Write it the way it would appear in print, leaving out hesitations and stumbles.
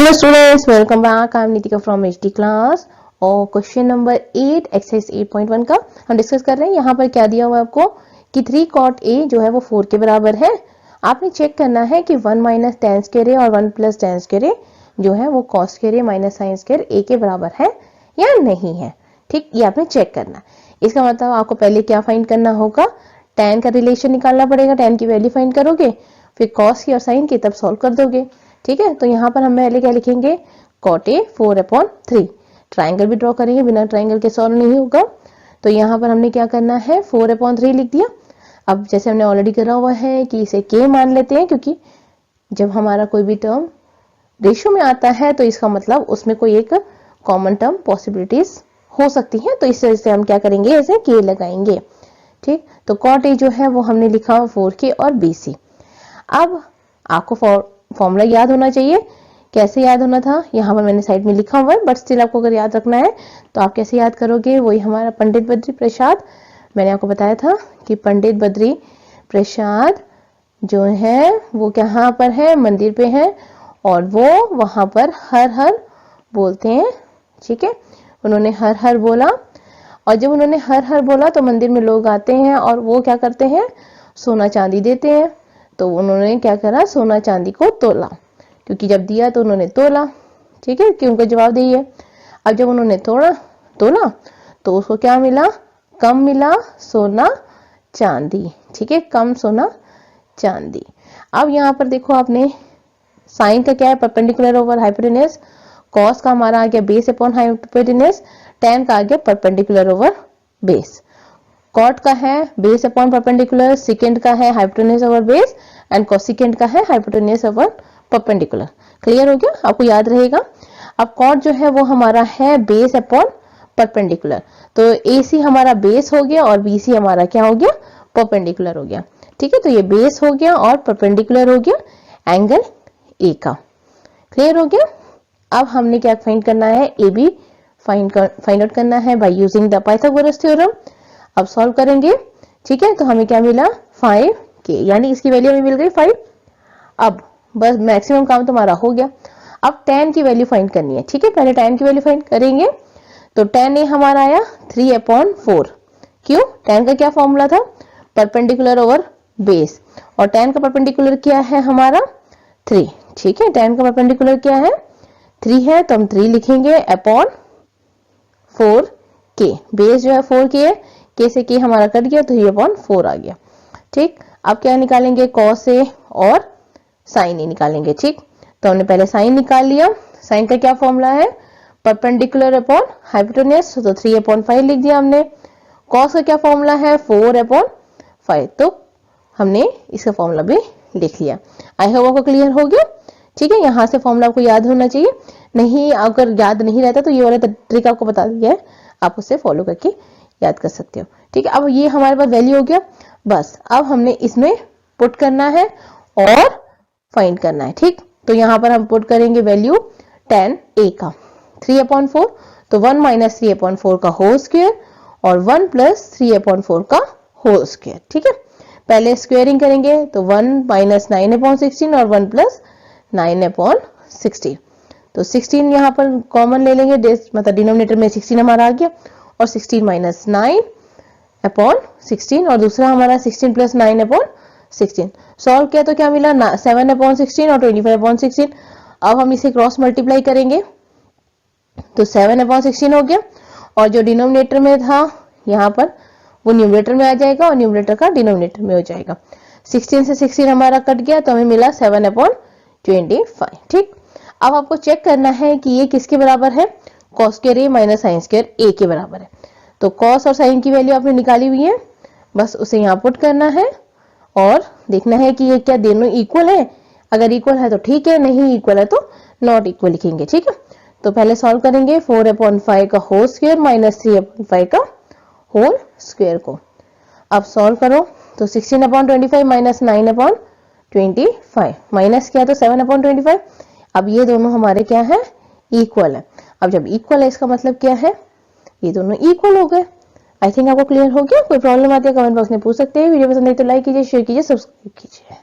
Hello students, welcome back. I am Nitika from HD class और question number 8 exercise 8.1 का हम discuss कर रहे हैं। यहाँ पर क्या दिया हुआ है आपको कि 3 cot a जो है वो 4 के बराबर है। आपने चेक करना है कि 1 माइनस tan स्क्वायर a और 1 प्लस tan स्क्वायर a जो है वो cos square a minus sin square a के बराबर है या नहीं है। ठीक, ये आपने चेक करना है। इसका मतलब आपको पहले क्या फाइंड करना होगा, tan का रिलेशन निकालना पड़ेगा। tan की वैल्यू फाइंड करोगे, फिर cos की और sin की तब सॉल्व कर दोगे। ठीक है, तो यहाँ पर हम पहले क्या लिखेंगे, cot a 4/3। ट्राइंगल भी ड्रॉ करेंगे, बिना ट्राइंगल के सॉल्व नहीं होगा। तो यहाँ पर हमने क्या करना है, 4/3 लिख दिया। अब जैसे हमने ऑलरेडी करा हुआ है कि इसे k मान लेते हैं, क्योंकि जब हमारा कोई भी टर्म रेशियो में आता है तो इसका मतलब उसमें कोई एक कॉमन टर्म पॉसिबिलिटीज हो सकती है। तो इस वजह से हम क्या करेंगे, ऐसे k लगाएंगे। ठीक, तो cot a जो है वो हमने लिखा 4k और bc। अब आपको फॉर्मूला याद होना चाहिए। कैसे याद होना था, यहाँ पर मैंने साइड में लिखा हुआ है, बट स्टिल आपको अगर याद रखना है तो आप कैसे याद करोगे, वही हमारा पंडित बद्री प्रसाद। मैंने आपको बताया था कि पंडित बद्री प्रसाद जो है वो कहाँ पर है, मंदिर पे है, और वो वहां पर हर हर बोलते हैं। ठीक है, उन्होंने हर हर बोला, और जब उन्होंने हर हर बोला तो मंदिर में लोग आते हैं और वो क्या करते हैं, सोना चांदी देते हैं। तो उन्होंने क्या करा, सोना चांदी को तोला, क्योंकि जब दिया तो उन्होंने तोला। ठीक है, कि उनको जवाब दिए। अब जब उन्होंने तोला तो उसको क्या मिला, कम मिला सोना चांदी। ठीक है, कम सोना चांदी। अब यहाँ पर देखो, आपने साइन का क्या है, परपेंडिकुलर ओवर हाइपोटेन्यूज। कॉस का हमारा आ गया बेस अपॉन हाइपोटेन्यूज। tan का आ गया परपेंडिकुलर ओवर बेस। कॉट का है बेस अपॉन परपेंडिकुलर, सेकेंड का है hypotenuse over base, and cosecant का है हाइपोटेन्यूज ओवर परपेंडिकुलर। क्लियर हो गया, आपको याद रहेगा। अब कॉट जो है वो हमारा है बेस अपॉन परपेंडिकुलर, तो AC हमारा बेस हो गया और BC हमारा क्या हो गया, परपेंडिकुलर हो गया। ठीक है, तो ये बेस हो गया और परपेंडिकुलर हो गया एंगल A का। क्लियर हो गया। अब हमने क्या फाइंड करना है, AB फाइंड आउट करना है by using the Pythagoras theorem. अब सॉल्व करेंगे। ठीक है, तो हमें क्या मिला, 5k, यानी इसकी वैल्यू हमें मिल गई 5। अब बस मैक्सिमम काम तुम्हारा हो गया। अब tan की वैल्यू फाइंड करनी है। ठीक है, पहले tan की वैल्यू फाइंड करेंगे। तो tan a हमारा आया 3/4। क्यों, tan का क्या फॉर्मूला था, परपेंडिकुलर ओवर बेस, और tan का परपेंडिकुलर क्या है हमारा 3। ठीक है, tan का परपेंडिकुलर क्या है 3 है, तो हम 3 लिखेंगे अपॉन 4k। बेस जो है 4k है, k से k हमारा कट गया तो 3/4 आ गया। ठीक, अब क्या निकालेंगे, cos a और sin a निकालेंगे। ठीक, तो हमने पहले sin निकाल लिया। sin का क्या फॉर्मूला है, परपेंडिकुलर अपॉन हाइपोटेन्यूज, तो 3/5 लिख दिया हमने। cos का क्या फॉर्मूला है 4/5, तो हमने इसका फॉर्मूला भी लिख लिया। आई होप आपको क्लियर हो गया। ठीक है, यहाँ से फॉर्मूला आपको याद होना चाहिए। नहीं, अगर याद नहीं रहता तो ये वाला ट्रिक आपको बता दिया है, आप उससे फॉलो करके याद कर सकते हो। ठीक है, अब ये हमारे पास वैल्यू हो गया। बस अब हमने इसमें पुट करना है और फाइंड करना है। ठीक, तो यहाँ पर हम पुट करेंगे वैल्यू tan a का 3/4, तो 1 माइनस 3/4 का होल स्क्वायर और 1 प्लस 3/4 का होल स्क्वायर। ठीक है, पहले स्क्वेयरिंग करेंगे, तो 1 माइनस 9/16 और 1 प्लस 9/16। तो 16 यहाँ पर कॉमन ले लेंगे, मतलब डिनोमिनेटर में 16 हमारा आ गया, और 16 माइनस 9/16, और दूसरा हमारा 16 प्लस 9/16। सॉल्व किया तो क्या मिला, 7/16 और 25/16। अब हम इसे क्रॉस मल्टीप्लाई करेंगे तो 7/16 हो गया, और जो डिनोमिनेटर में था यहाँ पर वो न्यूमरेटर में आ जाएगा और न्यूमरेटर का डिनोमिनेटर में हो जाएगा। 16 से 16 हमारा कट गया तो हमें मिला 7/25। ठीक, अब आपको चेक करना है कि ये किसके बराबर है, cos square a minus sin square a के बराबर है। तो cos और sin की वैल्यू आपने निकाली हुई है, बस उसे यहाँ पुट करना है और देखना है कि ये क्या दोनों इक्वल है। अगर इक्वल है तो ठीक है, नहीं इक्वल है तो नॉट इक्वल लिखेंगे। ठीक है, तो पहले सॉल्व करेंगे 4/5 का होल स्क्वायर माइनस 3/5 का होल स्क्वायर को। अब सॉल्व करो तो 16/25 माइनस 9/25, माइनस किया तो 7/25। अब ये दोनों हमारे क्या है, इक्वल है। अब जब इक्वल है इसका मतलब क्या है, ये दोनों इक्वल हो गए। आई थिंक आपको क्लियर हो गया। कोई प्रॉब्लम आती है कमेंट बॉक्स में पूछ सकते हैं। वीडियो पसंद आई तो लाइक कीजिए, शेयर कीजिए, सब्सक्राइब कीजिए।